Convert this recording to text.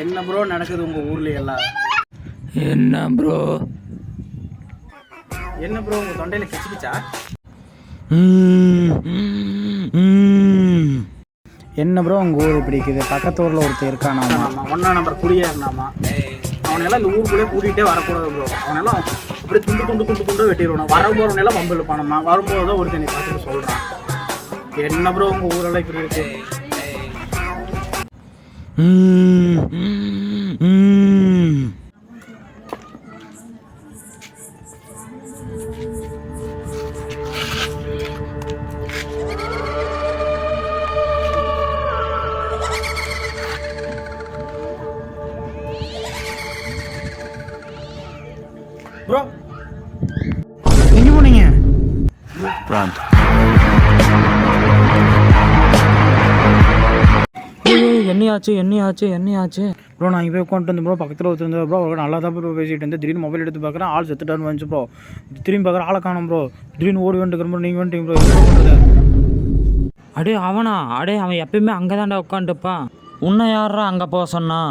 என்ன ப்ரோ நடக்குது உங்கள் ஊர்ல எல்லாம்? என்ன ப்ரோ உங்கள் தொண்டையில் கிச்சிக்கிச்சா? என்ன ப்ரோ உங்கள் ஊர் இப்படி இருக்குது? பக்கத்து ஊரில் ஒருத்தர் இருக்கானாமா, 1 நம்பர் குடியேறினாமா. அவனெல்லாம் இந்த ஊருக்குள்ளே கூட்டிகிட்டே வரக்கூடாது ப்ரோ. அவனெல்லாம் அப்படியே துண்டு வெட்டிடுவான். வரப்போறவனெல்லாம் பம்பு இழுப்பானம்மா. வரும்போது தான் ஒருத்தனை பார்த்துட்டு சொல்கிறான். என்ன ப்ரோ உங்கள் ஊரெல்லாம் இப்படி இருக்கு? ப்ரோ எங்கே போனீங்க? என்னையாச்சு ப்ரோ நான் இங்கே போய் உட்காந்துட்டு வந்து ப்ரோ, பக்கத்தில் ஒருத்தர் ப்ரோ நல்லா தான் ப்ரோ பேசிகிட்டு இருந்தேன். திடீர்னு மொபைல் எடுத்து பார்க்குறேன், ஆள் செத்துட்டான்னு வந்துச்சு ப்ரோ. திரும்பி பார்க்குறேன், ஆளை காணும் ப்ரோ. திடீர்னு ஓடி வந்துட்டு ப்ரோ. நீங்கள் வந்துட்டீங்க ப்ரோ, என்ன பண்ணுறது? அவன் எப்பயுமே அங்கே தான்டா உட்காந்துப்பான். உன்னை யாரா அங்கே போக சொன்னா?